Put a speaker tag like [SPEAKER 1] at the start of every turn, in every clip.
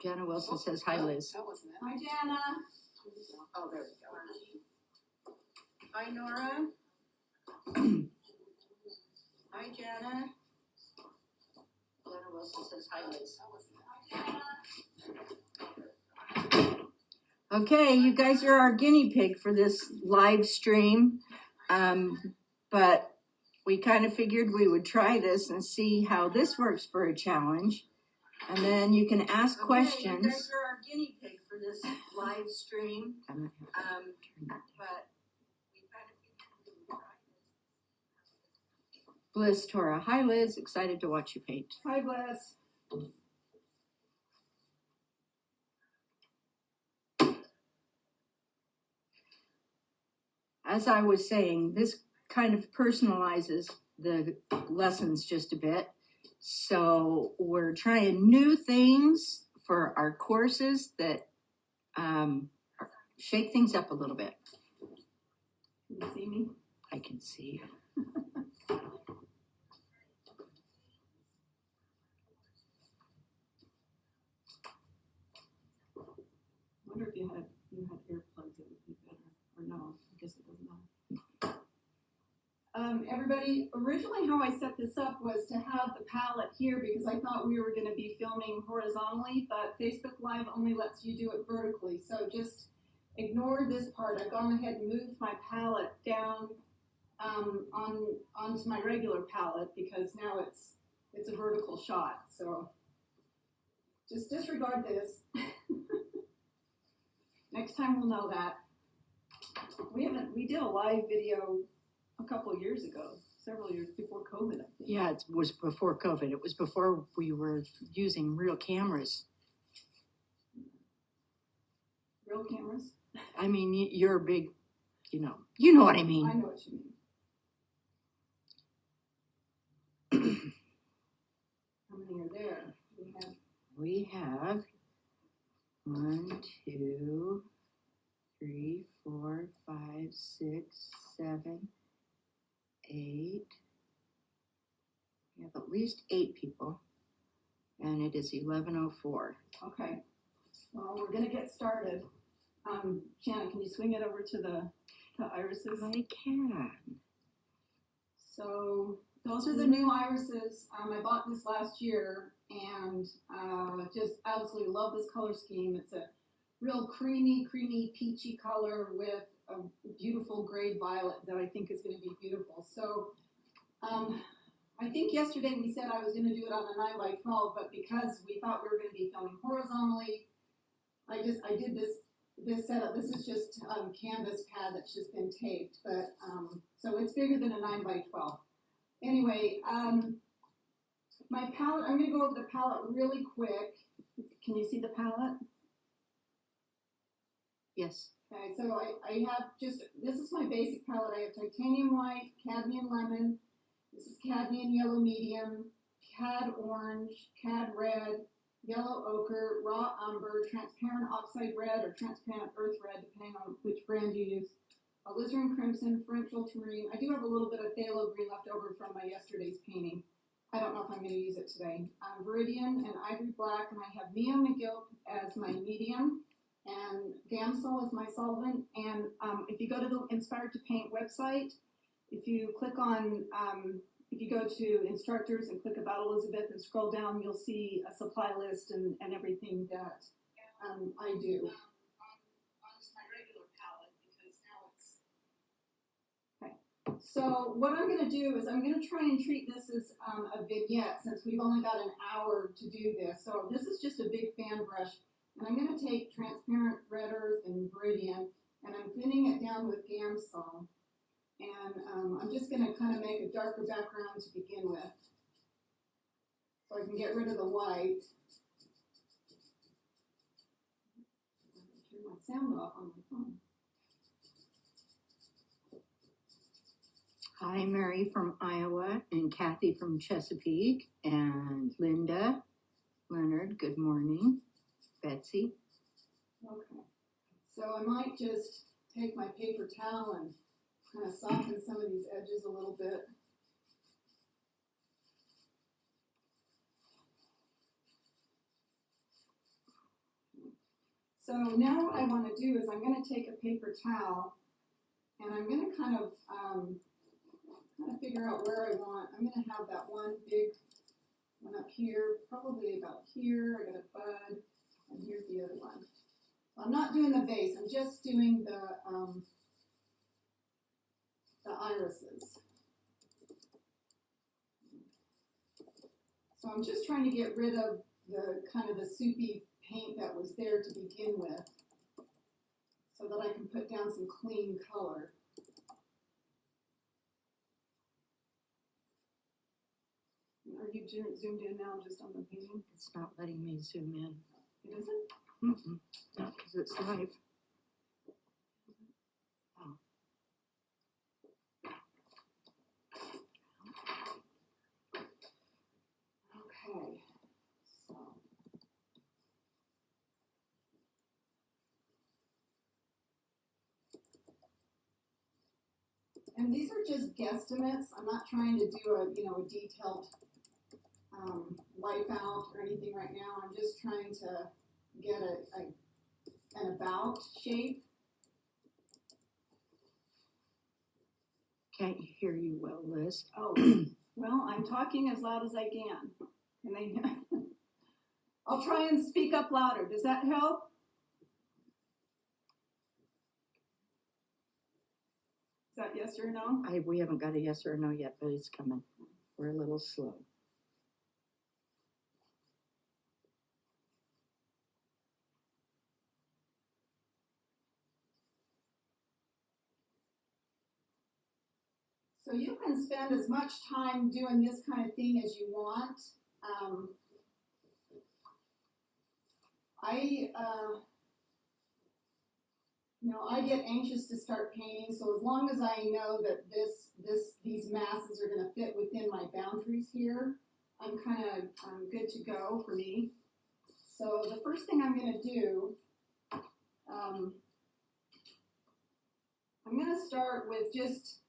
[SPEAKER 1] Jana Wilson says, hi, Liz.
[SPEAKER 2] Hi, Jana.
[SPEAKER 1] Oh, there we go. Hi, Nora. Hi, Jana. Jana Wilson says, hi, Liz. Okay, you guys are our guinea pig for this live stream. But we kind of figured we would try this and see how this works for a challenge. And then you can ask questions. You guys are our guinea pig for this live stream. But we kind of figured we would try this. Bliss Tora. Hi, Liz. Excited to watch you paint.
[SPEAKER 2] Hi, Bliss.
[SPEAKER 1] As I was saying, this kind of personalizes the lessons just a bit. So we're trying new things for our courses that shake things up a little bit.
[SPEAKER 2] Can you see me?
[SPEAKER 1] I can see you.
[SPEAKER 2] I wonder if you had earplugs, it would be better. Or no, I guess it doesn't matter. Everybody, originally how I set this up was to have the palette here because I thought we were going to be filming horizontally, but Facebook Live only lets you do it vertically. So just ignore this part. I've gone ahead and moved my palette down onto my regular palette because now it's a vertical shot. So just disregard this. Next time we'll know that. We did a live video a couple of years ago, several years before COVID, I think.
[SPEAKER 1] Yeah, it was before COVID. It was before we were using real cameras.
[SPEAKER 2] Real cameras?
[SPEAKER 1] I mean, you're big, you know what I mean.
[SPEAKER 2] I know what you mean. How many are there?
[SPEAKER 1] We have 1, 2, 3, 4, 5, 6, 7, 8. We have at least 8 people, and it is 11:04.
[SPEAKER 2] Okay. Well, we're gonna get started. Shannon, can you swing it over to the irises?
[SPEAKER 1] I can.
[SPEAKER 2] So those are the new irises. I bought this last year and just absolutely love this color scheme. It's a real creamy, peachy color with a beautiful gray violet that I think is going to be beautiful. So I think yesterday we said I was going to do it on a 9x12, but because we thought we were going to be filming horizontally, I did this setup. This is just canvas pad that's just been taped, but so it's bigger than a 9x12. Anyway, my palette, I'm going to go over the palette really quick. Can you see the palette?
[SPEAKER 1] Yes.
[SPEAKER 2] Okay, so I have this is my basic palette. I have titanium white, cadmium lemon, this is cadmium yellow medium, cad orange, cad red, yellow ochre, raw umber, transparent oxide red or transparent earth red, depending on which brand you use, alizarin crimson, French ultramarine. I do have a little bit of phthalo green left over from my yesterday's painting. I don't know if I'm going to use it today. Viridian and ivory black, and I have Neo McGill as my medium, and Damsel is my solvent. And if you go to the Inspired to Paint website, if you click on, if you go to instructors and click about Elizabeth and scroll down, you'll see a supply list and everything that I do. So what I'm going to do is I'm going to try and treat this as a vignette since we've only got an hour to do this. So this is just a big fan brush. And I'm going to take transparent red earth and Viridian and I'm thinning it down with Gamsol. And I'm just going to kind of make a darker background to begin with. So I can get rid of the white. Turn my sound off on my phone.
[SPEAKER 1] Hi, Mary from Iowa, and Kathy from Chesapeake, and Linda, Leonard, good morning, Betsy.
[SPEAKER 2] Okay, so I might just take my paper towel and kind of soften some of these edges a little bit. So now what I want to do is I'm going to take a paper towel and I'm going to kind of figure out where I want. I'm going to have that one big one up here, probably about here. I got a bud, and here's the other one. I'm not doing the base. I'm just doing the irises. So I'm just trying to get rid of the kind of the soupy paint that was there to begin with, so that I can put down some clean color. Are you zoomed in now just on the painting?
[SPEAKER 1] It's not letting me zoom in.
[SPEAKER 2] It isn't?
[SPEAKER 1] Mm-mm. No, because it's live. Oh.
[SPEAKER 2] Okay, so. And these are just guesstimates. I'm not trying to do a detailed wipe out or anything right now. I'm just trying to get an about shape.
[SPEAKER 1] Can't hear you well, Liz.
[SPEAKER 2] Oh, well, I'm talking as loud as I can. Can they? I'll try and speak up louder. Does that help? Is that yes or no?
[SPEAKER 1] We haven't got a yes or a no yet, but it's coming. We're a little slow.
[SPEAKER 2] So you can spend as much time doing this kind of thing as you want. I get anxious to start painting, so as long as I know that these masses are going to fit within my boundaries here, I'm good to go for me. So the first thing I'm going to do, I'm going to start with just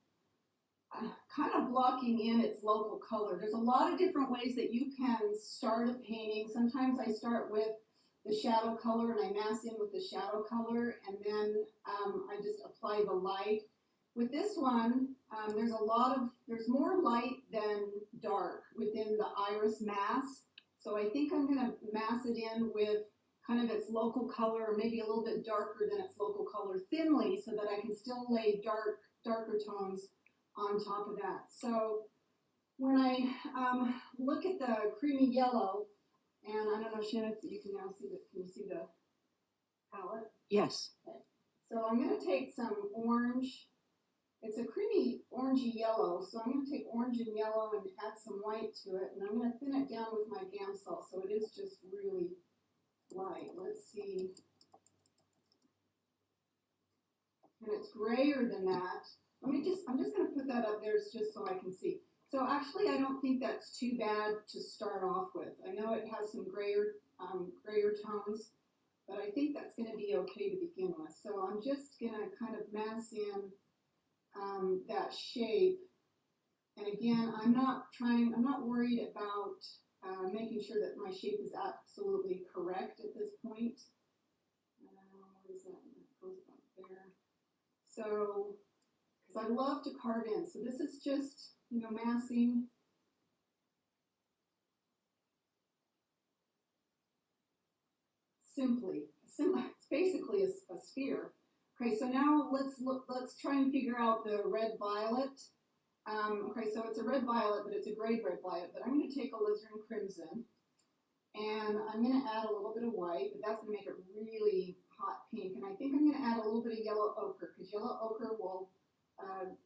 [SPEAKER 2] kind of blocking in its local color. There's a lot of different ways that you can start a painting. Sometimes I start with the shadow color and I mass in with the shadow color, and then I just apply the light. With this one, there's more light than dark within the iris mass. So I think I'm gonna mass it in with kind of its local color, or maybe a little bit darker than its local color thinly, so that I can still lay darker tones on top of that. So when I look at the creamy yellow, and I don't know, Shannon, if you can now see can you see the palette?
[SPEAKER 1] Yes.
[SPEAKER 2] Okay. So I'm going to take some orange. It's a creamy orangey yellow, so I'm going to take orange and yellow and add some white to it, and I'm going to thin it down with my Gamsol, so it is just really light. Let's see. And it's grayer than that. I'm just going to put that up there just so I can see. So actually, I don't think that's too bad to start off with. I know it has some grayer tones, but I think that's going to be okay to begin with. So I'm just going to kind of mass in that shape. And again, I'm not worried about making sure that my shape is absolutely correct at this point. What is that? That goes about there. So, because I love to carve in. So this is just, massing. It's basically a sphere. Okay, so now let's try and figure out the red violet. Okay, so it's a red violet, but it's a gray red violet. But I'm going to take alizarin crimson, and I'm going to add a little bit of white, but that's going to make it really hot pink. And I think I'm going to add a little bit of yellow ochre, because yellow ochre will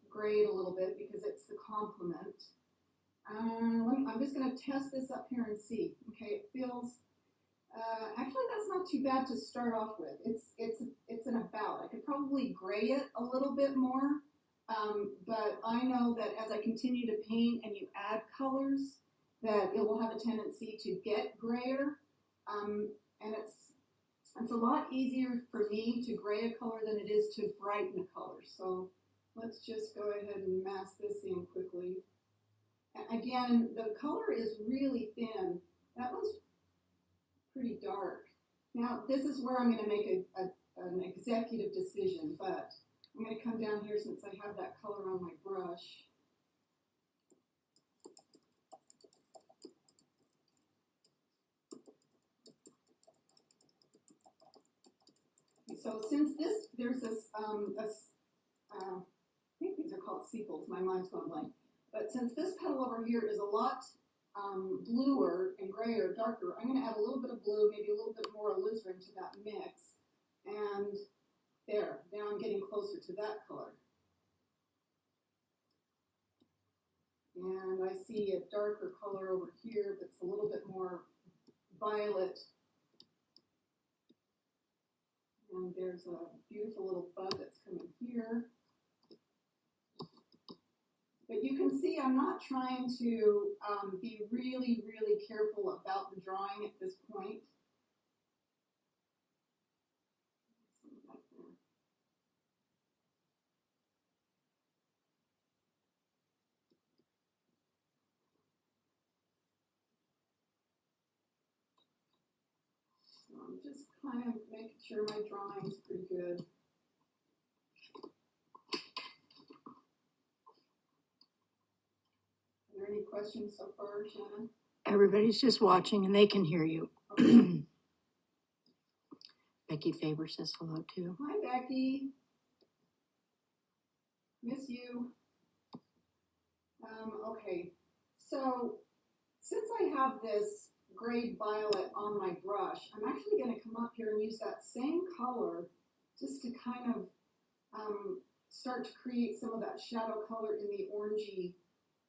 [SPEAKER 2] grade a little bit because it's the complement. I'm just going to test this up here and see. Okay, it feels. Actually, that's not too bad to start off with. It's an about. I could probably gray it a little bit more, but I know that as I continue to paint and you add colors, that it will have a tendency to get grayer, and it's a lot easier for me to gray a color than it is to brighten a color. So let's just go ahead and mass this in quickly. And again, the color is really thin. That one's pretty dark. Now, this is where I'm gonna make an executive decision, but I'm gonna come down here since I have that color on my brush. So since there's this, I think these are called sepals, my mind's going blank. But since this petal over here is a lot bluer and grayer, darker, I'm gonna add a little bit of blue, maybe a little bit more alizarin to that mix. And there, now I'm getting closer to that color. And I see a darker color over here that's a little bit more violet. And there's a beautiful little bud that's coming here. But you can see I'm not trying to be really, really careful about the drawing at this point. So I'm just kind of making sure my drawing's pretty good. Are there any questions so far, Shannon?
[SPEAKER 1] Everybody's just watching and they can hear you.
[SPEAKER 2] Okay.
[SPEAKER 1] Becky Faber says hello too.
[SPEAKER 2] Hi, Becky. Miss you. Okay, so since I have this gray violet on my brush, I'm actually going to come up here and use that same color just to kind of start to create some of that shadow color in the orangey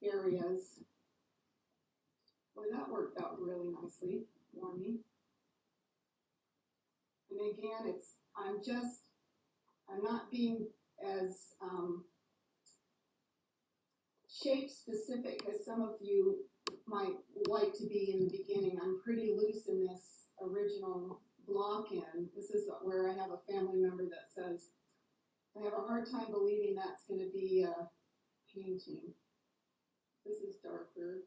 [SPEAKER 2] areas. Boy, that worked out really nicely for me. And again, I'm not being as shape specific as some of you might like to be in the beginning. I'm pretty loose in this original block in. This is where I have a family member that says, I have a hard time believing that's going to be a painting. This is darker.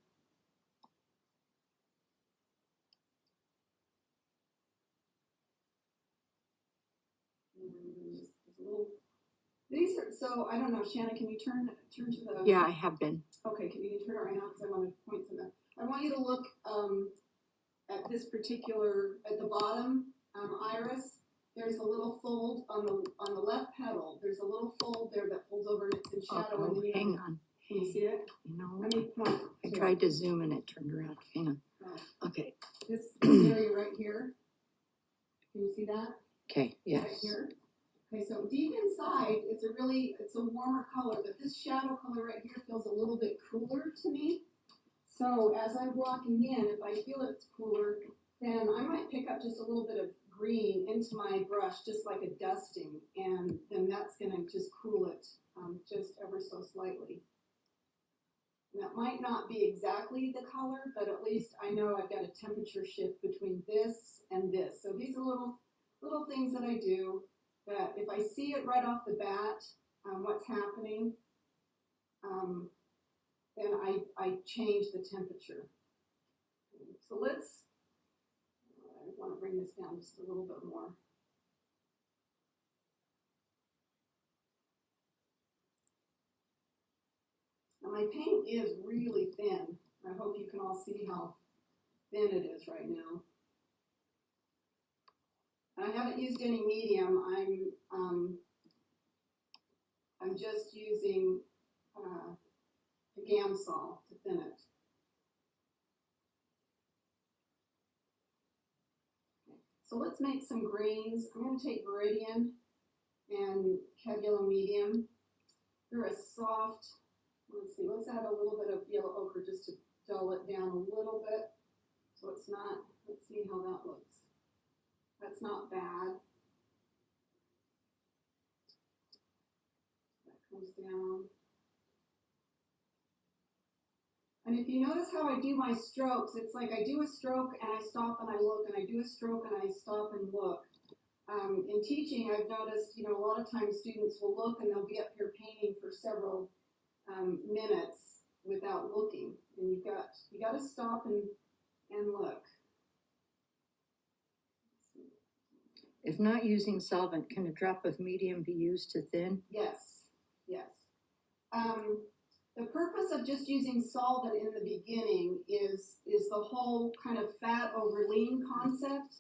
[SPEAKER 2] These are, so I don't know, Shannon, can you turn to the?
[SPEAKER 1] Yeah, I have been.
[SPEAKER 2] Okay, can you turn it right now because I want to point to that. I want you to look at this particular, at the bottom iris. There's a little fold on the left petal. There's a little fold there that folds over and it's in shadow.
[SPEAKER 1] Oh,
[SPEAKER 2] and then
[SPEAKER 1] hang on.
[SPEAKER 2] Can you see it?
[SPEAKER 1] You know,
[SPEAKER 2] Let me point.
[SPEAKER 1] I tried to zoom and it turned around. Hang on.
[SPEAKER 2] Oh.
[SPEAKER 1] Okay.
[SPEAKER 2] This area right here. Can you see that?
[SPEAKER 1] Okay, yes.
[SPEAKER 2] Right here. Okay, so deep inside, it's a warmer color, but this shadow color right here feels a little bit cooler to me. So as I'm walking in, if I feel it's cooler, then I might pick up just a little bit of green into my brush, just like a dusting, and then that's gonna just cool it just ever so slightly. And that might not be exactly the color, but at least I know I've got a temperature shift between this and this. So these are little things that I do. That if I see it right off the bat, what's happening, then I change the temperature. So I want to bring this down just a little bit more. Now my paint is really thin. I hope you can all see how thin it is right now. I haven't used any medium. I'm just using a Gamsol to thin it. So let's make some greens. I'm going to take Viridian and Cad Yellow Medium. They're a soft, let's add a little bit of yellow ochre just to dull it down a little bit. So it's not, let's see how that looks. That's not bad. That comes down. And if you notice how I do my strokes, it's like I do a stroke and I stop and I look, and I do a stroke and I stop and look. In teaching, I've noticed, a lot of times students will look and they'll be up here painting for several minutes without looking. And you got to stop and look.
[SPEAKER 1] If not using solvent, can a drop of medium be used to thin?
[SPEAKER 2] Yes, yes. The purpose of just using solvent in the beginning is the whole kind of fat over lean concept.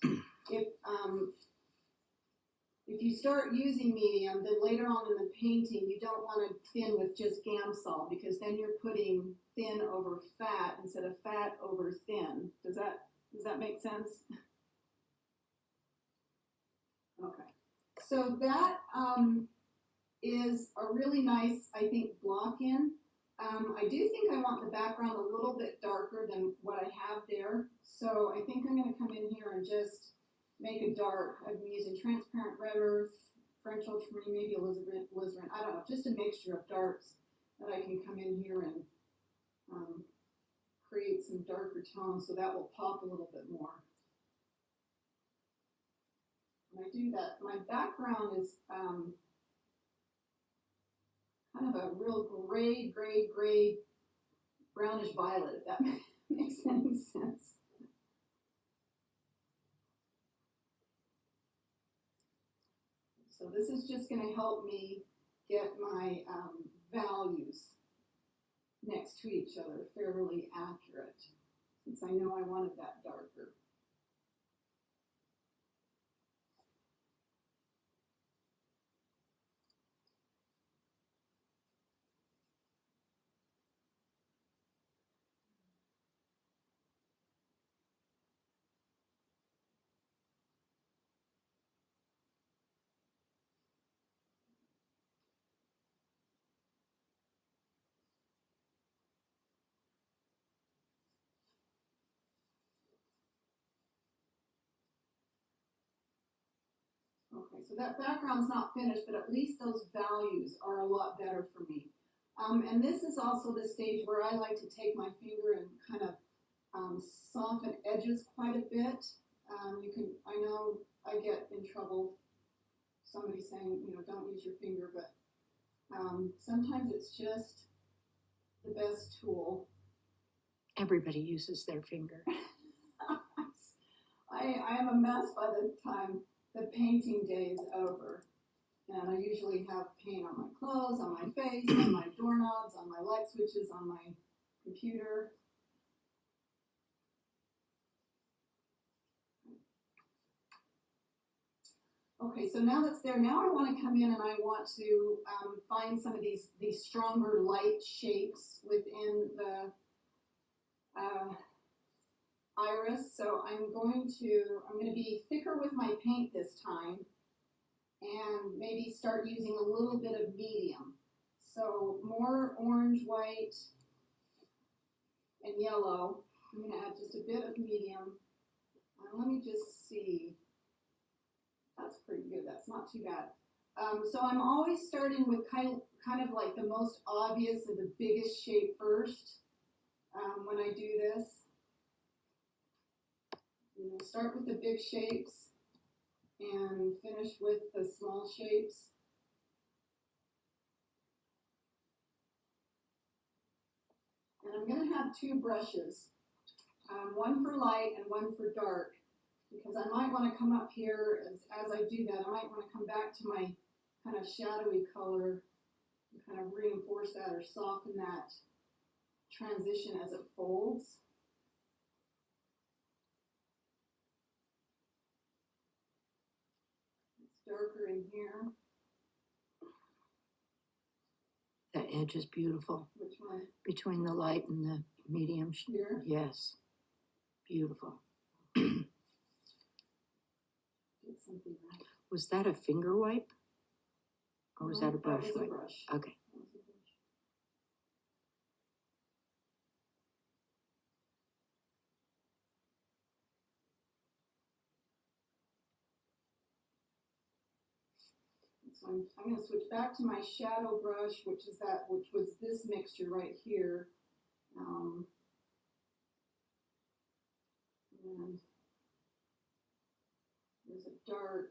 [SPEAKER 2] If you start using medium, then later on in the painting, you don't want to thin with just Gamsol because then you're putting thin over fat instead of fat over thin. Does that make sense? Okay. So that is a really nice, I think, block in. I do think I want the background a little bit darker than what I have there. So I think I'm going to come in here and just make a dark. I've been using transparent red earth, French ultramarine, maybe alizarin, I don't know, just a mixture of darks that I can come in here and create some darker tones so that will pop a little bit more. When I do that, my background is kind of a real gray, brownish violet, if that makes any sense. So this is just going to help me get my values next to each other fairly accurate, since I know I wanted that darker. Okay, so that background's not finished, but at least those values are a lot better for me. And this is also the stage where I like to take my finger and kind of soften edges quite a bit. I know I get in trouble, somebody saying, don't use your finger, but sometimes it's just the best tool.
[SPEAKER 1] Everybody uses their finger.
[SPEAKER 2] I am a mess by the time the painting day is over. And I usually have paint on my clothes, on my face, on my doorknobs, on my light switches, on my computer. Okay, so now that's there, now I want to come in and I want to find some of these stronger light shapes within the iris. So I'm going to be thicker with my paint this time and maybe start using a little bit of medium. So more orange, white, and yellow. I'm going to add just a bit of medium. Let me just see. That's pretty good. That's not too bad. So I'm always starting with kind of like the most obvious and the biggest shape first when I do this. Start with the big shapes and finish with the small shapes. And I'm going to have two brushes, one for light and one for dark, because I might want to come up here as I do that. I might want to come back to my kind of shadowy color and kind of reinforce that or soften that transition as it folds. It's darker in here.
[SPEAKER 1] That edge is beautiful.
[SPEAKER 2] Which one?
[SPEAKER 1] Between the light and the medium.
[SPEAKER 2] Here?
[SPEAKER 1] Yes. Beautiful.
[SPEAKER 2] Did something right.
[SPEAKER 1] Was that a finger wipe? Or was that a brush
[SPEAKER 2] wipe?
[SPEAKER 1] wipe?
[SPEAKER 2] A brush.
[SPEAKER 1] Okay.
[SPEAKER 2] So I'm going to switch back to my shadow brush, which was this mixture right here. And there's a dark.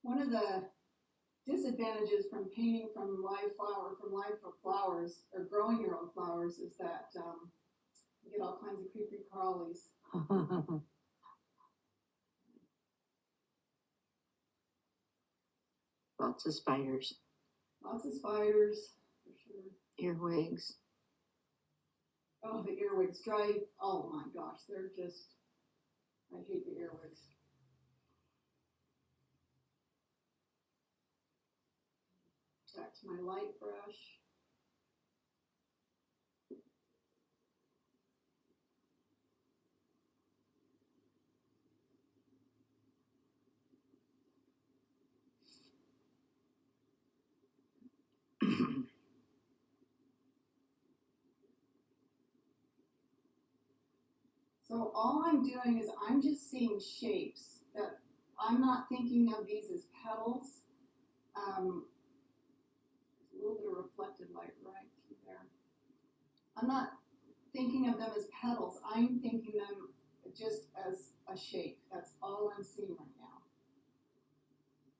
[SPEAKER 2] One of the disadvantages from painting from live flowers, or growing your own flowers, flowers is that you get all kinds of creepy crawlies.
[SPEAKER 1] Lots of spiders.
[SPEAKER 2] Lots of spiders, for sure.
[SPEAKER 1] Earwigs.
[SPEAKER 2] Oh, the earwigs drive. Oh my gosh, they're just. I hate the earwigs. Back to my light brush. So all I'm doing is I'm just seeing shapes that I'm not thinking of these as petals. There's a little bit of reflected light right through there. I'm not thinking of them as petals. I'm thinking them just as a shape. That's all I'm seeing right now.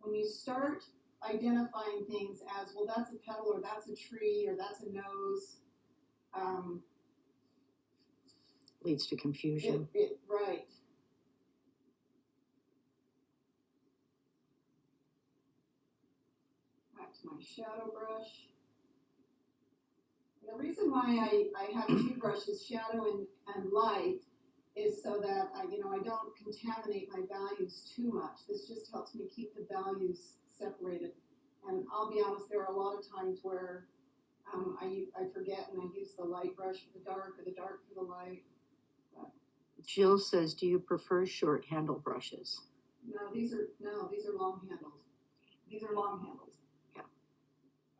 [SPEAKER 2] When you start identifying things as, well, that's a petal, or that's a tree, or that's a nose,
[SPEAKER 1] leads to confusion.
[SPEAKER 2] Right. Back to my shadow brush. And the reason why I have two brushes, shadow and light, is so that I don't contaminate my values too much. This just helps me keep the values separated. And I'll be honest, there are a lot of times where I forget and I use the light brush for the dark, or the dark for the light.
[SPEAKER 1] Jill says, do you prefer short handle brushes?
[SPEAKER 2] No, these are long handles. These are long handles.
[SPEAKER 1] Yeah.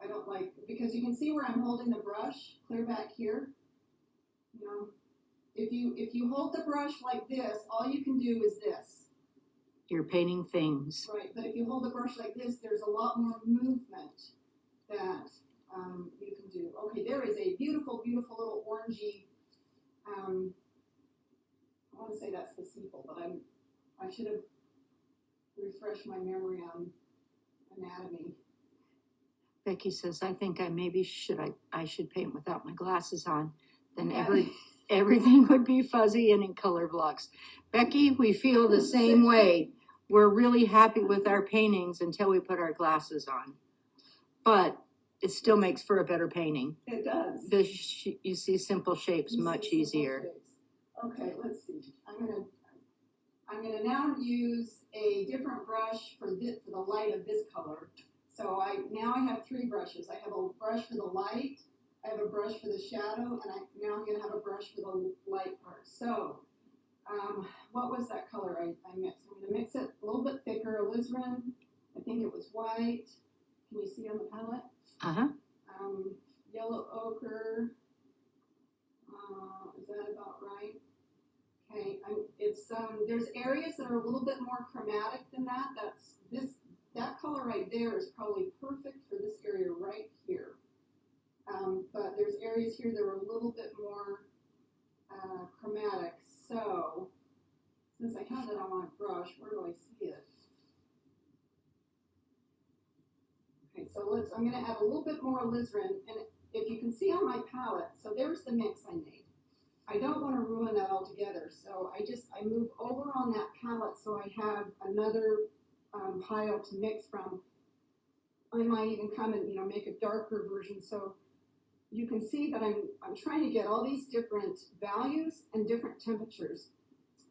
[SPEAKER 2] I don't like, because you can see where I'm holding the brush, clear back here. If you hold the brush like this, all you can do is this.
[SPEAKER 1] You're painting things.
[SPEAKER 2] Right, but if you hold the brush like this, there's a lot more movement that you can do. Okay, there is a beautiful, beautiful little orangey, I want to say that's the sepal, but I should have refreshed my memory on anatomy.
[SPEAKER 1] Becky says, I think I should paint without my glasses on. Then everything would be fuzzy and in color blocks. Becky, we feel the same way. We're really happy with our paintings until we put our glasses on. But it still makes for a better painting.
[SPEAKER 2] It does.
[SPEAKER 1] You see simple shapes much easier.
[SPEAKER 2] Okay, let's see. I'm gonna now use a different brush for the light of this color. So now I have three brushes. I have a brush for the light, I have a brush for the shadow, and now I'm gonna have a brush for the light part. So, what was that color I mixed? I'm gonna mix it a little bit thicker, alizarin. I think it was white. Can you see on the palette?
[SPEAKER 1] Uh-huh.
[SPEAKER 2] Yellow ochre. Is that about right? Okay, there's areas that are a little bit more chromatic than that. That color right there is probably perfect for this area right here. But there's areas here that are a little bit more chromatic. So, since I have that on my brush, where do I see it? Okay, so I'm gonna add a little bit more alizarin, and if you can see on my palette, so there's the mix I made. I don't want to ruin that altogether, so I move over on that palette so I have another pile to mix from. I might even come and make a darker version, so you can see that I'm trying to get all these different values and different temperatures.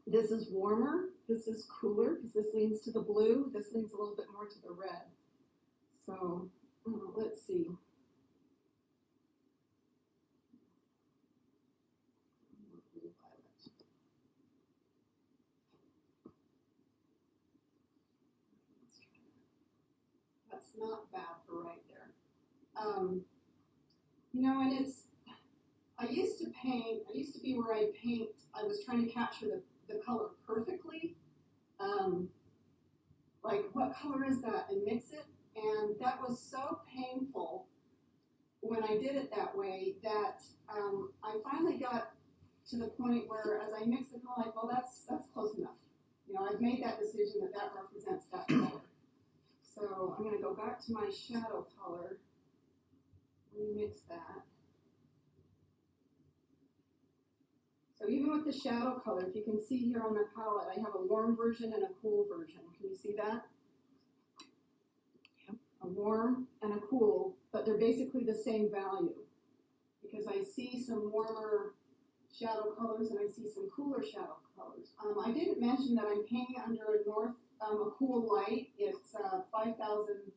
[SPEAKER 2] This is warmer, this is cooler, because this leans to the blue, this leans a little bit more to the red. So let's see. That's not bad for right there. And I used to be where I was trying to capture the color perfectly. Like, what color is that? And mix it. And that was so painful when I did it that way that I finally got to the point where as I mixed it, I'm like, well, that's close enough. I've made that decision that represents that color. So I'm going to go back to my shadow color, remix that. So even with the shadow color, if you can see here on the palette, I have a warm version and a cool version. Can you see that?
[SPEAKER 1] Yep.
[SPEAKER 2] A warm and a cool, but they're basically the same value. Because I see some warmer shadow colors and I see some cooler shadow colors. I didn't mention that I'm painting under a cool light. It's 5,000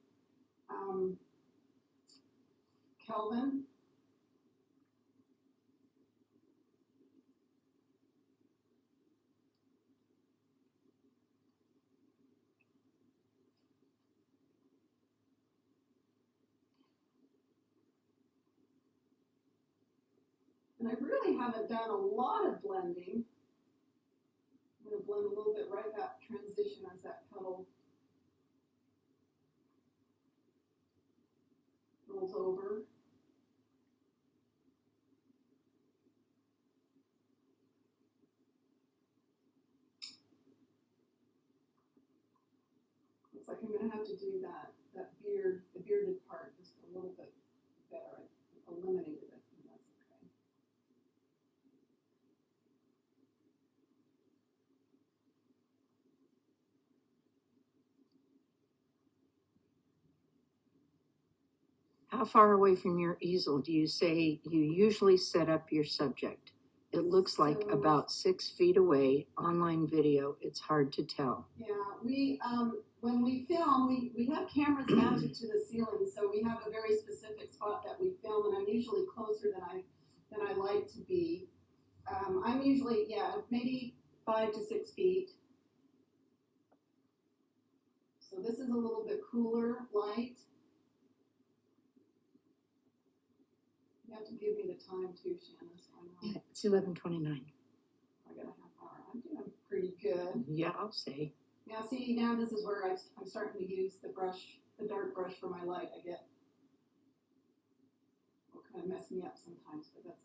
[SPEAKER 2] Kelvin. And I really haven't done a lot of blending. I'm going to blend a little bit right that transition as that petal rolls over. Looks like I'm going to have to do the bearded part just a little bit better. I eliminated it, and that's okay.
[SPEAKER 1] How far away from your easel do you say you usually set up your subject? It looks like
[SPEAKER 2] So-
[SPEAKER 1] about 6 feet away. Online video, it's hard to tell.
[SPEAKER 2] Yeah, when we film, we have cameras mounted to the ceiling, so we have a very specific spot that we film, and I'm usually closer than I like to be. I'm usually, maybe 5 to 6 feet. So this is a little bit cooler light. You have to give me the time too, Shannon, so I know.
[SPEAKER 1] It's 11:29.
[SPEAKER 2] I got a half hour. I'm doing pretty good.
[SPEAKER 1] Yeah, I'll say.
[SPEAKER 2] Now see, now this is where I'm starting to use the dark brush for my light. It will kind of mess me up sometimes, but that's okay.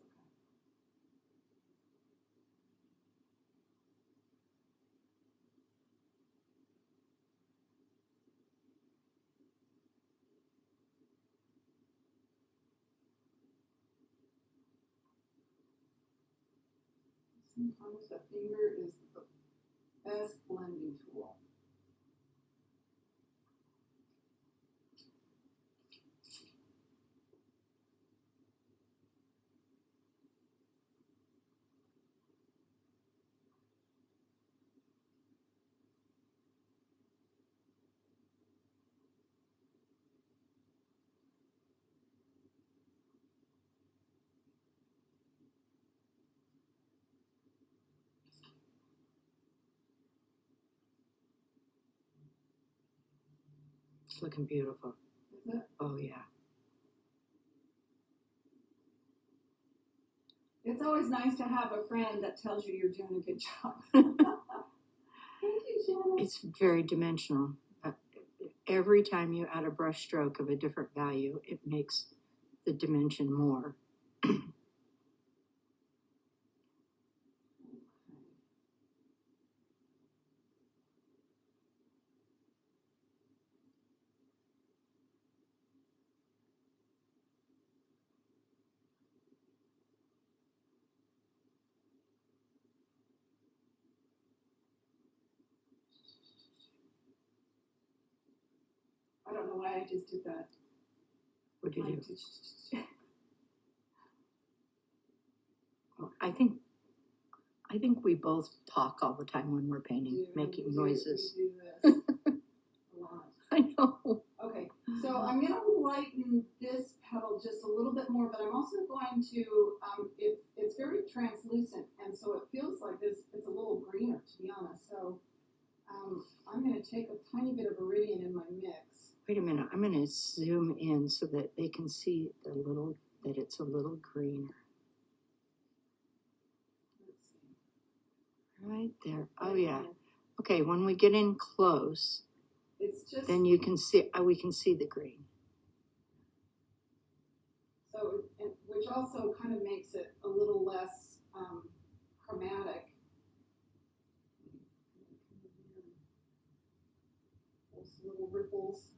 [SPEAKER 2] Sometimes the finger is the best blending tool.
[SPEAKER 1] It's looking beautiful.
[SPEAKER 2] Is it?
[SPEAKER 1] Oh, yeah.
[SPEAKER 2] It's always nice to have a friend that tells you you're doing a good job. Thank you, Shannon.
[SPEAKER 1] It's very dimensional. Every time you add a brush stroke of a different value, it makes the dimension more.
[SPEAKER 2] I don't know why I just did that.
[SPEAKER 1] What did you do? I think we both talk all the time when we're painting, making noises.
[SPEAKER 2] We do this a lot.
[SPEAKER 1] I know.
[SPEAKER 2] Okay, so I'm going to lighten this petal just a little bit more, but I'm also going to, it's very translucent, and so it feels like it's a little greener, to be honest. So I'm going to take a tiny bit of iridium in my mix.
[SPEAKER 1] Wait a minute. I'm going to zoom in so that they can see that it's a little greener.
[SPEAKER 2] Let's see.
[SPEAKER 1] Right there. Oh, yeah. Okay, when we get in close,
[SPEAKER 2] It's just,
[SPEAKER 1] then you can see, we can see the green.
[SPEAKER 2] so, which also kind of makes it a little less chromatic. Those little ripples.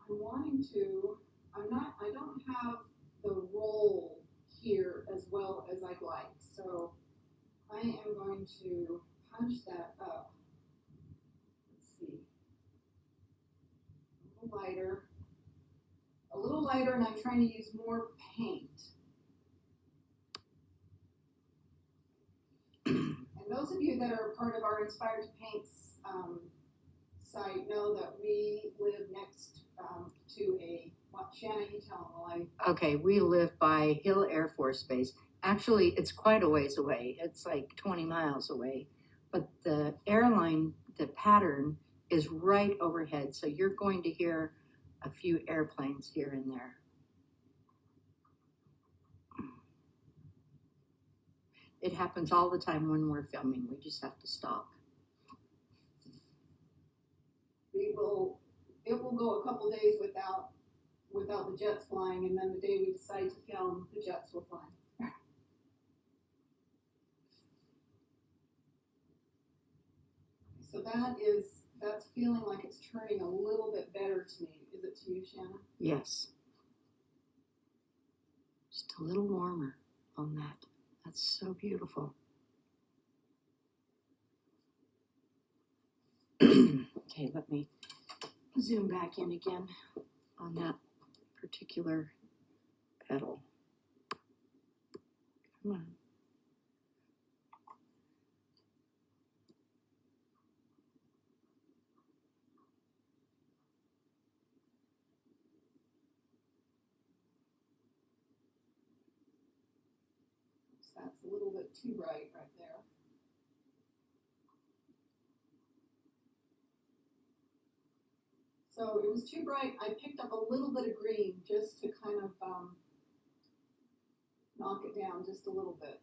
[SPEAKER 2] I'm wanting to, I don't have the roll here as well as I'd like, so I am going to punch that up. Let's see. A little lighter, and I'm trying to use more paint. And those of you that are part of our Inspired to Paint site know that we live next to a, well, Shannon, you tell them while I.
[SPEAKER 1] Okay, we live by Hill Air Force Base. Actually, it's quite a ways away. It's like 20 miles away. But the airline, the pattern is right overhead. So you're going to hear a few airplanes here and there. It happens all the time when we're filming. We just have to stop.
[SPEAKER 2] It will go a couple days without the jets flying, and then the day we decide to film, the jets will fly. So that's feeling like it's turning a little bit better to me. Is it to you, Shannon?
[SPEAKER 1] Yes. Just a little warmer on that. That's so beautiful. Okay, let me zoom back in again on that particular petal. Come on.
[SPEAKER 2] So that's a little bit too bright right there. So it was too bright. I picked up a little bit of green just to kind of knock it down just a little bit.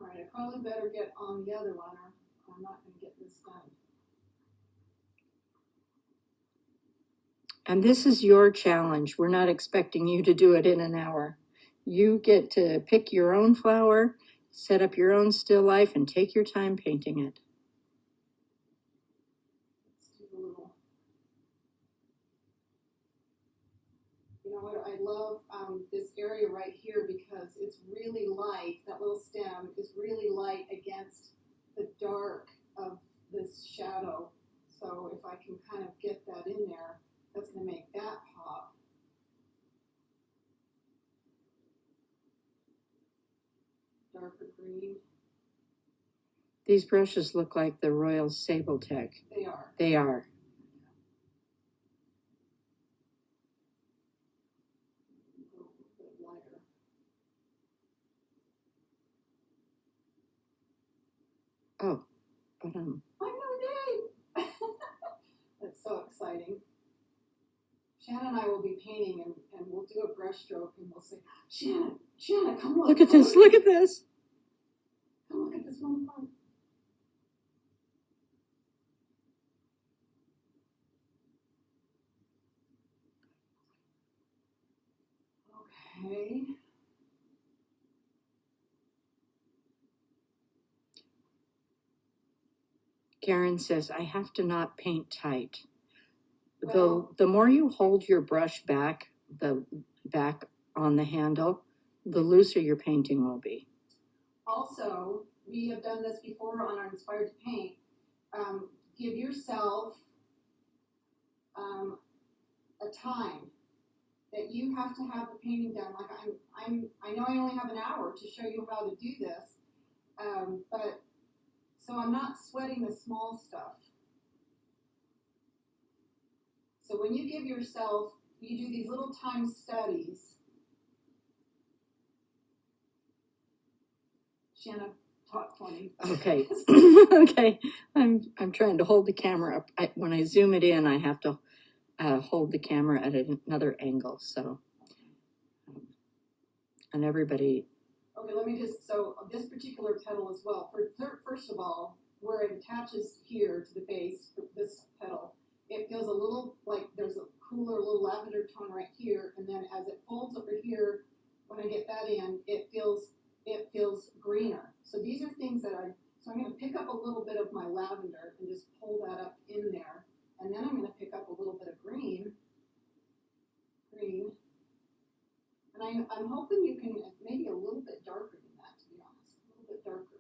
[SPEAKER 2] All right, I probably better get on the other one or I'm not going to get this done.
[SPEAKER 1] And this is your challenge. We're not expecting you to do it in an hour. You get to pick your own flower, set up your own still life, and take your time painting it.
[SPEAKER 2] Let's do a little. You know what? I love this area right here because it's really light. That little stem is really light against the dark of this shadow. So if I can kind of get that in there, that's going to make that pop. Darker green.
[SPEAKER 1] These brushes look like the Royal Sabletech.
[SPEAKER 2] They are.
[SPEAKER 1] They are.
[SPEAKER 2] A little bit lighter.
[SPEAKER 1] Oh, but
[SPEAKER 2] I know, Dave! That's so exciting. Shannon and I will be painting and we'll do a brush stroke and we'll say, Shannon, come look.
[SPEAKER 1] look at this, look at this.
[SPEAKER 2] Come look at this one part. Okay.
[SPEAKER 1] Karen says, I have to not paint tight.
[SPEAKER 2] Well,
[SPEAKER 1] The more you hold your brush back, the back on the handle, the looser your painting will be.
[SPEAKER 2] also, we have done this before on our Inspired to Paint. Give yourself a time that you have to have the painting done. Like I know I only have an hour to show you how to do this, but so I'm not sweating the small stuff. So when you give yourself, you do these little time studies. Shanna, talk for me.
[SPEAKER 1] Okay. Okay. I'm trying to hold the camera up. When I zoom it in, I have to hold the camera at another angle. So, and everybody.
[SPEAKER 2] Okay, let me just, so this particular petal as well, first of all, where it attaches here to the base, this petal, it feels a little like there's a cooler little lavender tone right here, and then as it folds over here, So I'm gonna pick up a little bit of my lavender and just pull that up in there. And then I'm gonna pick up a little bit of green. And I'm hoping you can, maybe a little bit darker than that, to be honest, a little bit darker.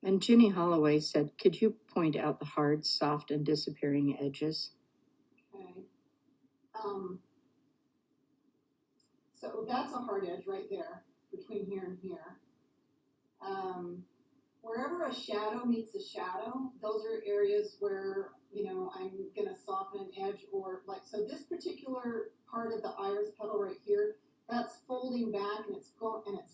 [SPEAKER 1] And Ginny Holloway said, could you point out the hard, soft, and disappearing edges?
[SPEAKER 2] Okay. So that's a hard edge right there, between here and here. Wherever a shadow meets a shadow, those are areas where, I'm gonna soften an edge, or like, so this particular part of the iris petal right here, that's folding back and it's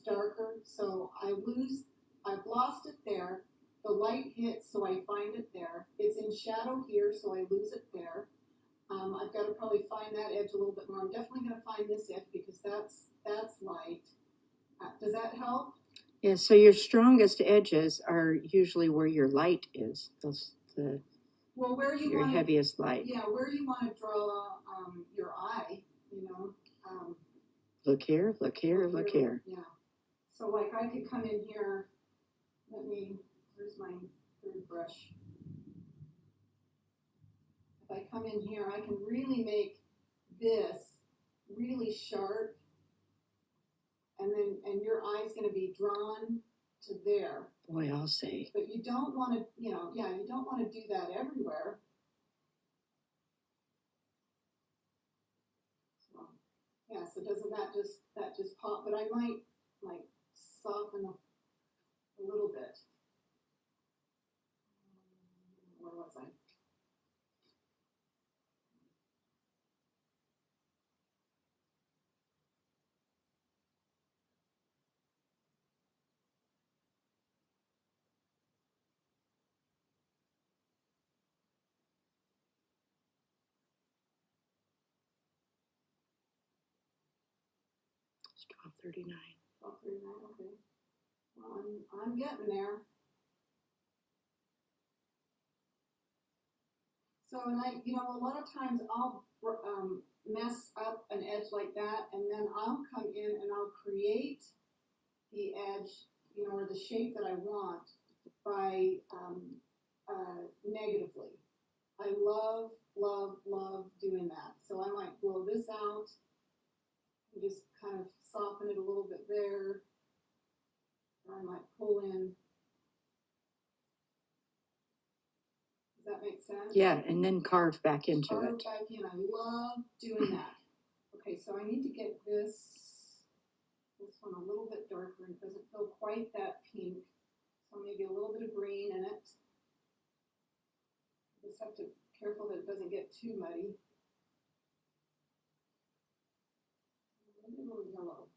[SPEAKER 2] darker, so I've lost it there. The light hits, so I find it there. It's in shadow here, so I lose it there. I've got to probably find that edge a little bit more. I'm definitely going to find this edge because that's light. Does that help?
[SPEAKER 1] Yeah, so your strongest edges are usually where your light is.
[SPEAKER 2] Where you
[SPEAKER 1] your heaviest light.
[SPEAKER 2] Yeah, where you want to draw your eye,
[SPEAKER 1] Look here, look here, look here.
[SPEAKER 2] Yeah. So like I could come in here, where's my third brush? If I come in here, I can really make this really sharp, and your eye's going to be drawn to there.
[SPEAKER 1] Boy, I'll say.
[SPEAKER 2] But you don't want to, you don't want to do that everywhere. So, yeah, so doesn't that just pop? But I might like soften a little bit. Where was I?
[SPEAKER 1] It's 12:39.
[SPEAKER 2] 12:39, okay. Well, I'm getting there. So, and a lot of times I'll mess up an edge like that, and then I'll come in and I'll create the edge, or the shape that I want by negatively. I love, love, love doing that. So I might blow this out and just kind of soften it a little bit there. Or I might pull in. Does that make sense?
[SPEAKER 1] Yeah, and then carve back into it.
[SPEAKER 2] Carve back in. I love doing that. Okay, so I need to get this one a little bit darker. It doesn't feel quite that pink. So maybe a little bit of green in it. Just have to be careful that it doesn't get too muddy. Maybe a little yellow.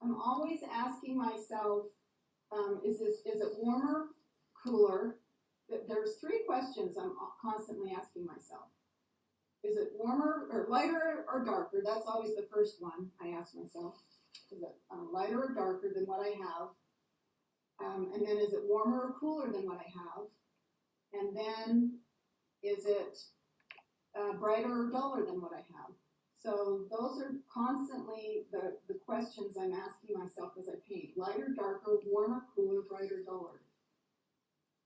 [SPEAKER 2] I'm always asking myself, is it warmer, cooler? There's three questions I'm constantly asking myself. Is it warmer or lighter or darker? That's always the first one I ask myself. Is it lighter or darker than what I have? And then is it warmer or cooler than what I have? And then is it brighter or duller than what I have? So those are constantly the questions I'm asking myself as I paint. Lighter, darker, warmer, cooler, brighter, duller.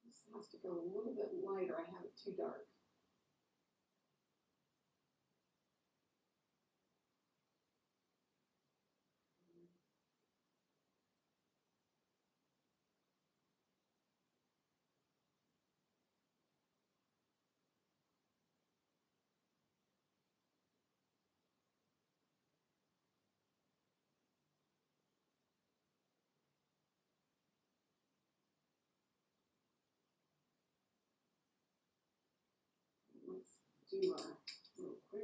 [SPEAKER 2] This has to go a little bit lighter. I have it too dark. Let's do our real quick.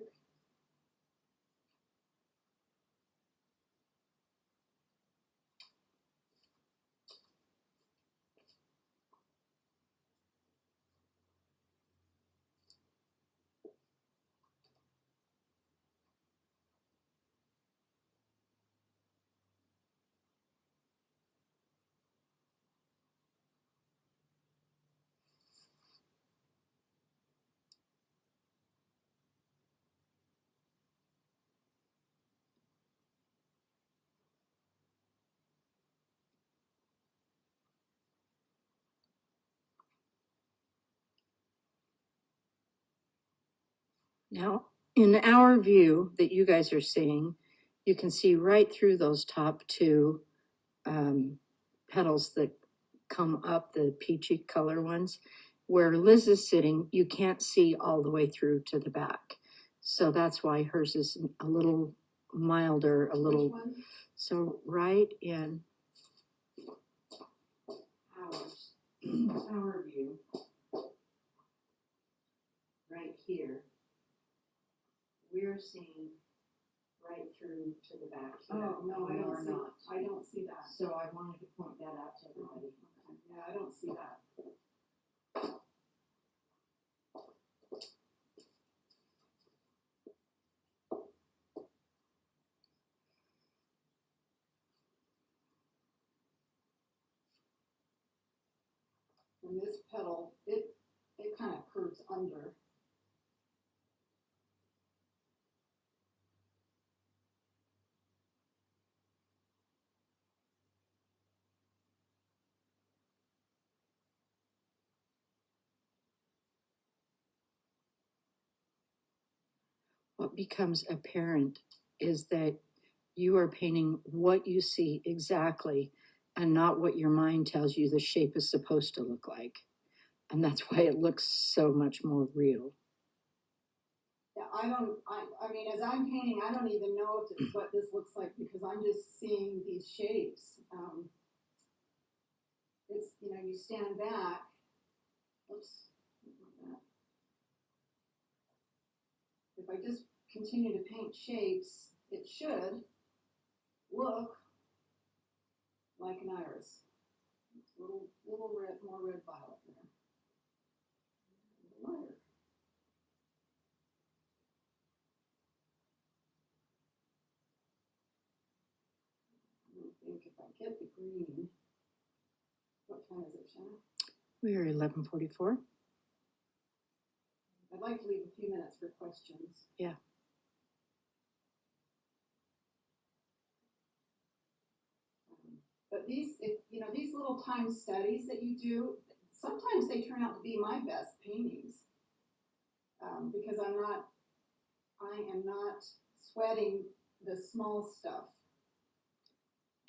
[SPEAKER 1] Now, in our view that you guys are seeing, you can see right through those top two petals that come up, the peachy color ones. Where Liz is sitting, you can't see all the way through to the back. So that's why hers is a little milder, a little.
[SPEAKER 2] Which one?
[SPEAKER 1] So right in our view, right here, we're seeing right through to the back here.
[SPEAKER 2] Oh, no, I don't see,
[SPEAKER 1] not.
[SPEAKER 2] I don't see that.
[SPEAKER 1] So I wanted to point that out to everybody.
[SPEAKER 2] Okay. Yeah, I don't see that. And this petal, it kind of curves under.
[SPEAKER 1] What becomes apparent is that you are painting what you see exactly and not what your mind tells you the shape is supposed to look like. And that's why it looks so much more real.
[SPEAKER 2] Yeah, I mean, as I'm painting, I don't even know if it's what this looks like because I'm just seeing these shapes. It's, you stand back. Oops. If I just continue to paint shapes, it should look like an iris. It's a little red, more red violet there. A little lighter. I don't think if I get the green, what time is it, Shanna?
[SPEAKER 1] We are 11:44.
[SPEAKER 2] I'd like to leave a few minutes for questions.
[SPEAKER 1] Yeah.
[SPEAKER 2] But these little time studies that you do, sometimes they turn out to be my best paintings because I am not sweating the small stuff.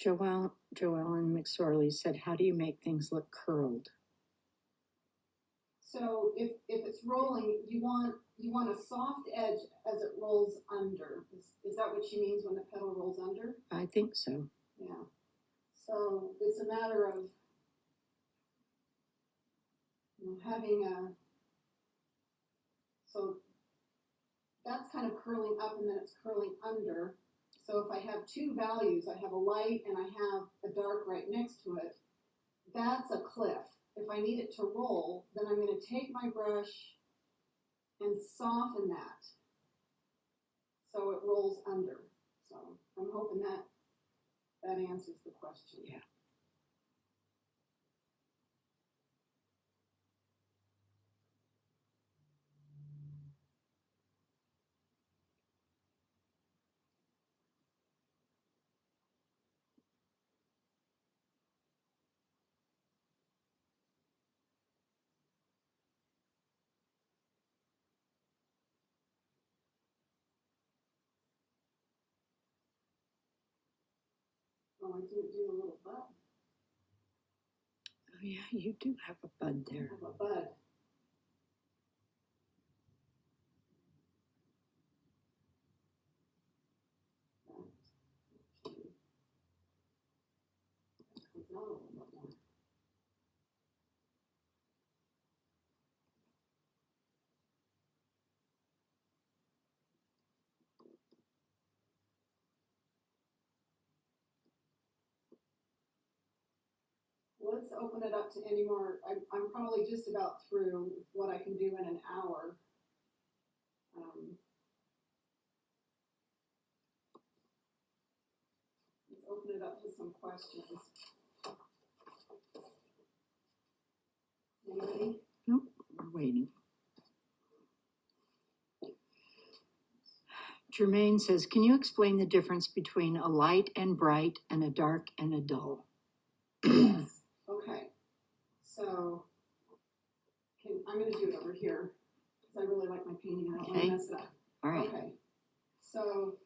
[SPEAKER 1] Joellen McSorley said, how do you make things look curled?
[SPEAKER 2] So if it's rolling, you want a soft edge as it rolls under. Is that what she means when the petal rolls under?
[SPEAKER 1] I think so.
[SPEAKER 2] Yeah. So it's a matter of having so that's kind of curling up and then it's curling under. So if I have two values, I have a light and I have a dark right next to it, that's a cliff. If I need it to roll, then I'm going to take my brush and soften that so it rolls under. So I'm hoping that answers the question.
[SPEAKER 1] Yeah.
[SPEAKER 2] Oh, I didn't do a little bud.
[SPEAKER 1] Oh, yeah, you do have a bud there.
[SPEAKER 2] I have a bud. Comes out a little bit more. Let's open it up to any more. I'm probably just about through what I can do in an hour. Let's open it up to some questions. Anybody?
[SPEAKER 1] Nope, we're waiting. Jermaine says, can you explain the difference between a light and bright and a dark and a dull?
[SPEAKER 2] Yes. Okay. So I'm going to do it over here. because I really like my painting. I don't want
[SPEAKER 1] Okay.
[SPEAKER 2] to mess it up.
[SPEAKER 1] All right.
[SPEAKER 2] Okay. So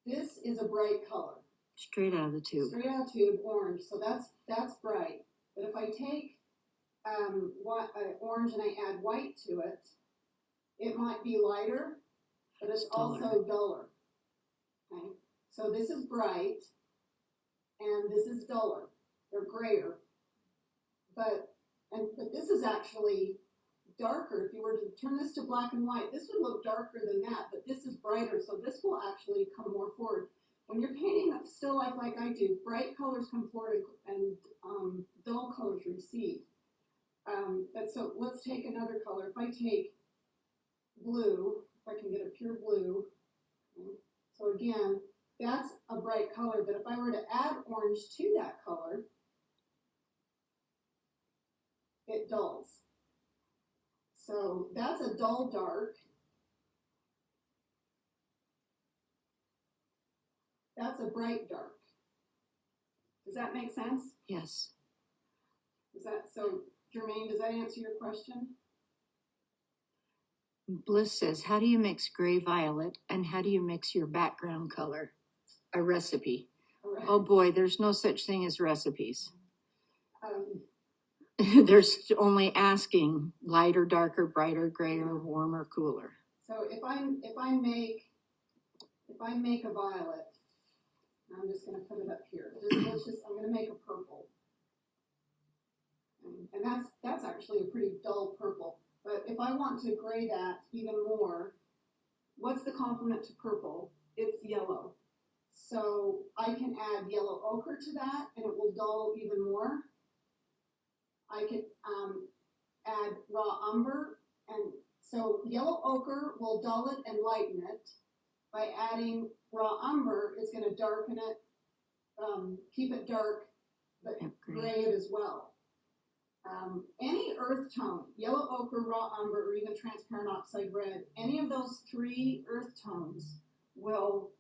[SPEAKER 2] this is a bright color.
[SPEAKER 1] Straight out of the tube.
[SPEAKER 2] Straight out of tube, orange. So that's bright. But if I take orange and I add white to it, it might be lighter, but it's also duller. Okay. So this is bright, and this is duller. They're grayer. But this is actually darker. If you were to turn this to black and white, this would look darker than that, but this is brighter, so this will actually come more forward. When you're painting up still life like I do, bright colors come forward and dull colors recede. But so let's take another color. If I take blue, if I can get a pure blue, okay. So again, that's a bright color, but if I were to add orange to that color, it dulls. So that's a dull dark. That's a bright dark. Does that make sense?
[SPEAKER 1] Yes.
[SPEAKER 2] Is that so, Jermaine, does that answer your question?
[SPEAKER 1] Bliss says, how do you mix gray violet and how do you mix your background color? A recipe.
[SPEAKER 2] Right.
[SPEAKER 1] Oh boy, there's no such thing as recipes.
[SPEAKER 2] Um,
[SPEAKER 1] There's only asking lighter, darker, brighter, grayer, warmer, cooler.
[SPEAKER 2] so if I make a violet, I'm just going to put it up here. I'm going to make a purple, and that's actually a pretty dull purple. But if I want to gray that even more, what's the complement to purple? It's yellow. So I can add yellow ochre to that, and it will dull even more. I could add raw umber, and so yellow ochre will dull it and lighten it. By adding raw umber, it's going to darken it, keep it dark, but gray it as well. Any earth tone, yellow ochre, raw umber, or even transparent oxide red, any of those three earth tones will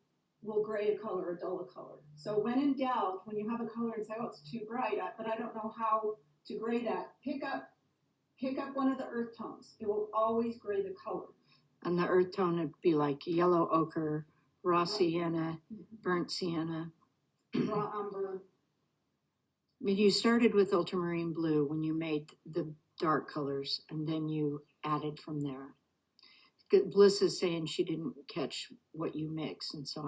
[SPEAKER 2] gray a color or dull a color. So when in doubt, when you have a color and say, oh, it's too bright, but I don't know how to gray that, pick up one of the earth tones. It will always gray the color.
[SPEAKER 1] And the earth tone would be like yellow ochre, raw sienna, burnt sienna.
[SPEAKER 2] Raw umber.
[SPEAKER 1] I mean, you started with ultramarine blue when you made the dark colors, and then you added from there. Bliss is saying she didn't catch what you mixed, and so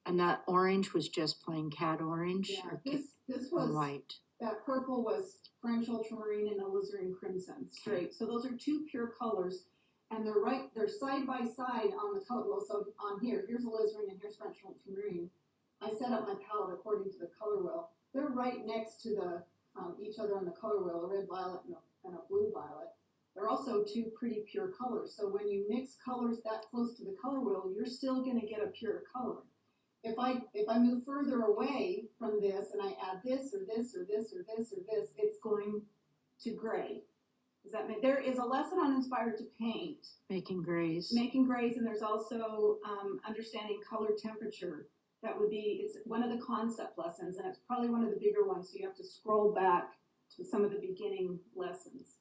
[SPEAKER 1] and that orange was just plain cat orange.
[SPEAKER 2] Yeah,
[SPEAKER 1] or
[SPEAKER 2] this was
[SPEAKER 1] white.
[SPEAKER 2] That purple was French ultramarine and alizarin crimson straight. So those are two pure colors, and they're side by side on the color. Well, so on here's alizarin and here's French ultramarine. I set up my palette according to the color wheel. They're right next to the each other on the color wheel, a red violet and a blue violet. They're also two pretty pure colors. So when you mix colors that close to the color wheel, you're still going to get a pure color. If I move further away from this and I add this or this or this or this or this, it's going to gray. Does that mean there is a lesson on Inspired to Paint?
[SPEAKER 1] Making grays.
[SPEAKER 2] Making grays, and there's also understanding color temperature. It's one of the concept lessons, and it's probably one of the bigger ones, so you have to scroll back to some of the beginning lessons.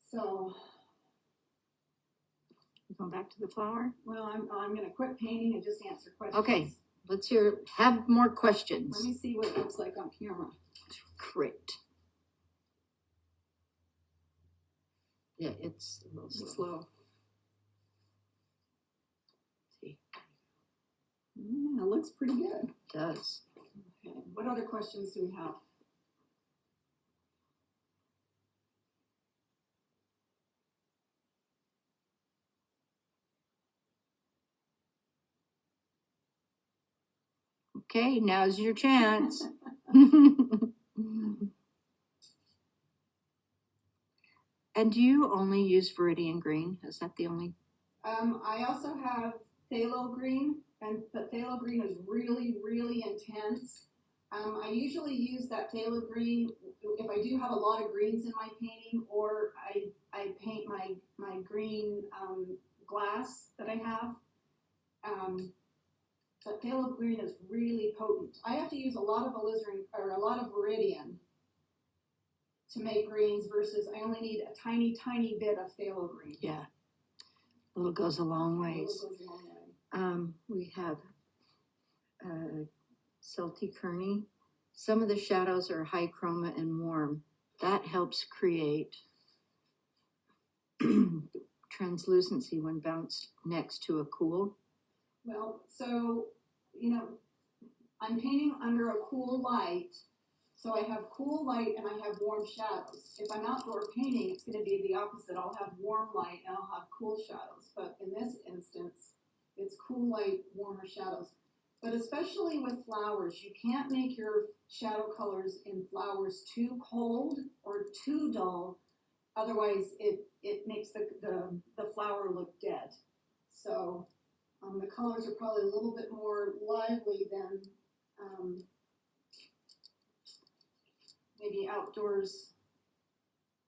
[SPEAKER 2] So,
[SPEAKER 1] Going back to the flower?
[SPEAKER 2] well, I'm going to quit painting and just answer questions.
[SPEAKER 1] Okay, let's have more questions.
[SPEAKER 2] Let me see what it looks like on camera.
[SPEAKER 1] Great. Yeah, it's a little slow. See.
[SPEAKER 2] It looks pretty good.
[SPEAKER 1] It does.
[SPEAKER 2] Okay. What other questions do we have?
[SPEAKER 1] Okay, now's your chance. And do you only use Viridian green? Is that the only?
[SPEAKER 2] I also have phthalo green, but phthalo green is really, really intense. I usually use that phthalo green if I do have a lot of greens in my painting, or I paint my green glass that I have. But phthalo green is really potent. I have to use a lot of alizarin or a lot of Viridian to make greens versus I only need a tiny, tiny bit of phthalo green.
[SPEAKER 1] Yeah, little goes a long
[SPEAKER 2] A little
[SPEAKER 1] ways.
[SPEAKER 2] goes a long way.
[SPEAKER 1] We have Celtic Kearney. Some of the shadows are high chroma and warm. That helps create translucency when bounced next to a cool.
[SPEAKER 2] Well, so, you know, I'm painting under a cool light, so I have cool light and I have warm shadows. If I'm outdoor painting, it's going to be the opposite. I'll have warm light and I'll have cool shadows. But in this instance, it's cool light, warmer shadows. But especially with flowers, you can't make your shadow colors in flowers too cold or too dull. Otherwise, it makes the flower look dead. So the colors are probably a little bit more lively than maybe outdoors.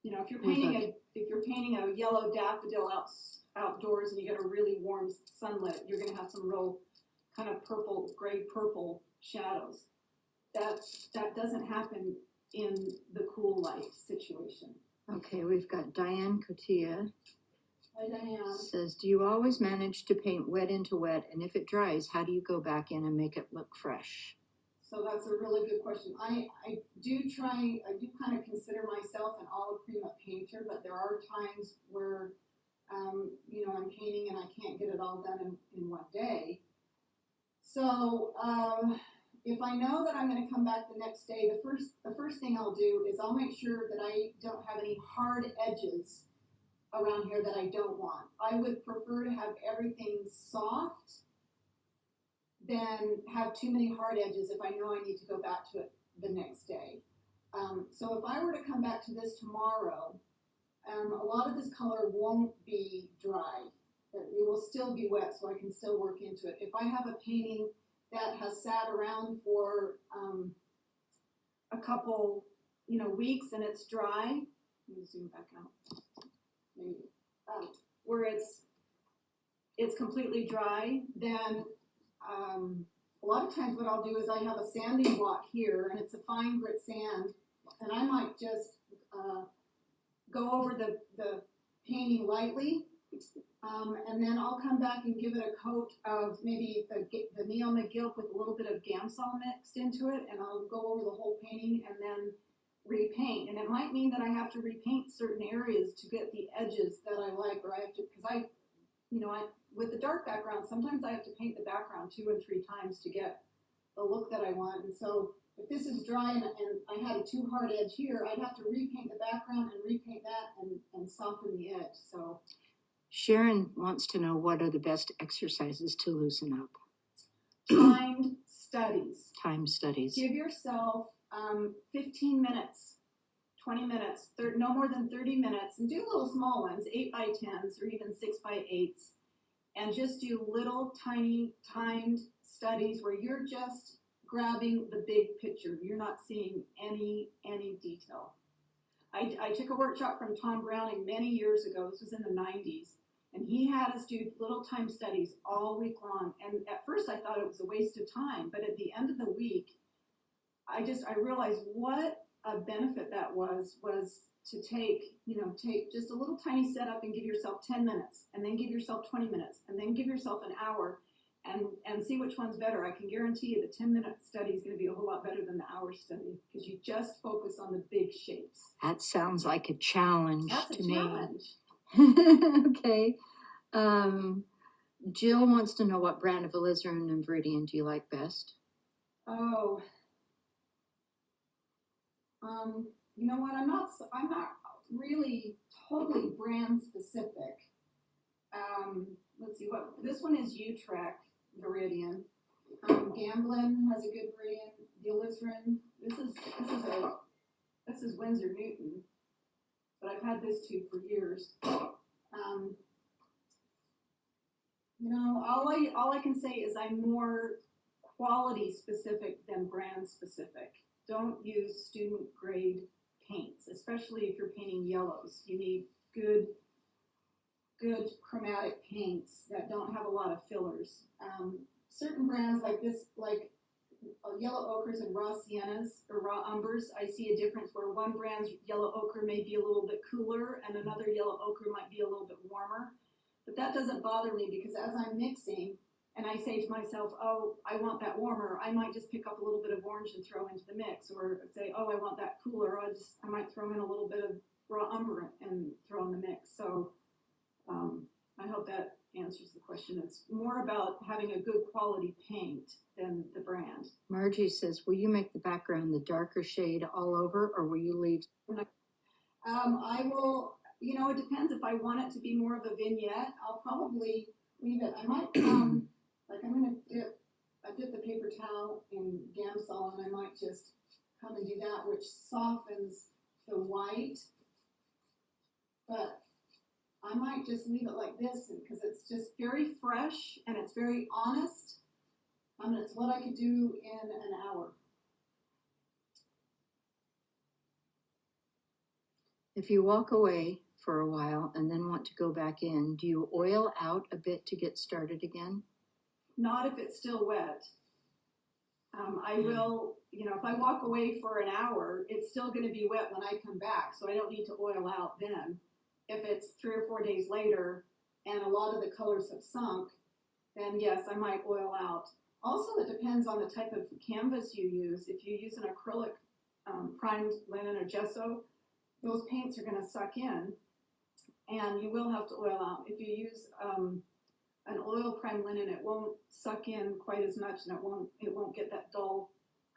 [SPEAKER 2] You know, if you're painting a yellow daffodil outdoors and you get a really warm sunlit, you're going to have some real kind of purple, gray purple shadows. That doesn't happen in the cool light situation.
[SPEAKER 1] Okay, we've got Diane Cotia.
[SPEAKER 2] Hi, Diane.
[SPEAKER 1] Says, do you always manage to paint wet into wet? And if it dries, how do you go back in and make it look fresh?
[SPEAKER 2] So that's a really good question. I do kind of consider myself an olive prima painter, but there are times where, you know, I'm painting and I can't get it all done in one day. So if I know that I'm going to come back the next day, the first thing I'll do is I'll make sure that I don't have any hard edges around here that I don't want. I would prefer to have everything soft than have too many hard edges if I know I need to go back to it the next day. So if I were to come back to this tomorrow, a lot of this color won't be dry. It will still be wet, so I can still work into it. If I have a painting that has sat around for a couple, you know, weeks and it's dry, let me zoom back out. Maybe, where it's completely dry, then a lot of times what I'll do is I have a sanding block here and it's a fine grit sand, and I might just go over the painting lightly, and then I'll come back and give it a coat of maybe the Neo McGill with a little bit of Gamsol mixed into it, and I'll go over the whole painting and then repaint. And it might mean that I have to repaint certain areas to get the edges that I like, or I have to, because with the dark background, sometimes I have to paint the background 2 and 3 times to get the look that I want. And so if this is dry and I had a too hard edge here, I'd have to repaint the background and repaint that and soften the edge. So
[SPEAKER 1] Sharon wants to know, what are the best exercises to loosen up?
[SPEAKER 2] timed studies.
[SPEAKER 1] Time studies.
[SPEAKER 2] Give yourself 15 minutes, 20 minutes, no more than 30 minutes, and do little small ones, 8x10s or even 6x8s, and just do little tiny timed studies where you're just grabbing the big picture. You're not seeing any detail. I took a workshop from Tom Browning many years ago. This was in the 90s. And he had us do little time studies all week long. And at first I thought it was a waste of time. But at the end of the week, I realized what a benefit that was to take just a little tiny setup and give yourself 10 minutes, and then give yourself 20 minutes, and then give yourself an hour, and see which one's better. I can guarantee you the 10-minute study is going to be a whole lot better than the hour study, because you just focus on the big shapes.
[SPEAKER 1] That sounds like a challenge
[SPEAKER 2] That's
[SPEAKER 1] to
[SPEAKER 2] a
[SPEAKER 1] me.
[SPEAKER 2] challenge.
[SPEAKER 1] Okay. Jill wants to know, what brand of alizarin and Viridian do you like best?
[SPEAKER 2] Oh, you know what? I'm not really totally brand specific. Let's see, what this one is. Utrecht Viridian. Gamblin has a good Viridian. The alizarin. This is Winsor Newton, but I've had this tube for years. All I can say is I'm more quality specific than brand specific. Don't use student grade paints, especially if you're painting yellows. You need good chromatic paints that don't have a lot of fillers. Certain brands like this, like yellow ochres and raw siennas or raw umbers. I see a difference where one brand's yellow ochre may be a little bit cooler and another yellow ochre might be a little bit warmer. But that doesn't bother me because as I'm mixing and I say to myself, oh, I want that warmer, I might just pick up a little bit of orange and throw into the mix, or say, oh, I want that cooler, I might throw in a little bit of raw umber and throw in the mix. So I hope that answers the question. It's more about having a good quality paint than the brand.
[SPEAKER 1] Margie says, will you make the background the darker shade all over, or will you leave?
[SPEAKER 2] I will, it depends. If I want it to be more of a vignette, I'll probably leave it. I might, like I'm gonna dip the paper towel in Gamsol, and I might just come and do that, which softens the white. But I might just leave it like this because it's just very fresh and it's very honest. It's what I could do in an hour.
[SPEAKER 1] If you walk away for a while and then want to go back in, do you oil out a bit to get started again?
[SPEAKER 2] Not if it's still wet. I will, if I walk away for an hour, it's still going to be wet when I come back, so I don't need to oil out then. If it's 3 or 4 days later and a lot of the colors have sunk, then yes, I might oil out. Also, it depends on the type of canvas you use. If you use an acrylic primed linen or gesso, those paints are going to suck in and you will have to oil out. If you use an oil primed linen, it won't suck in quite as much and it won't get that dull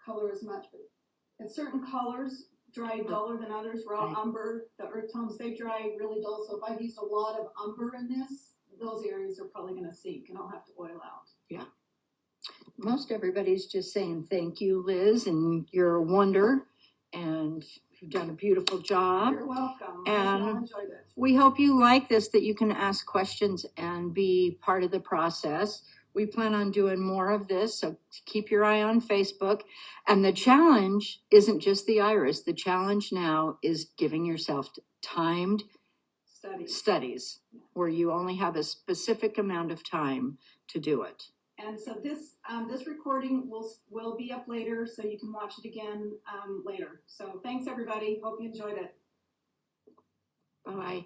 [SPEAKER 2] color as much. But in certain colors, dry duller than others. Raw umber, the earth tones, they dry really dull. So if I've used a lot of umber in this, those areas are probably going to sink and I'll have to oil out.
[SPEAKER 1] Yeah. Most everybody's just saying thank you, Liz, and you're a wonder, and you've done a beautiful job.
[SPEAKER 2] You're welcome.
[SPEAKER 1] And
[SPEAKER 2] I enjoyed it.
[SPEAKER 1] We hope you like this, that you can ask questions and be part of the process. We plan on doing more of this, so keep your eye on Facebook. And the challenge isn't just the iris. The challenge now is giving yourself timed studies where you only have a specific amount of time to do it.
[SPEAKER 2] And so this recording will be up later, so you can watch it again later. So thanks, everybody. Hope you enjoyed it.
[SPEAKER 1] Bye-bye.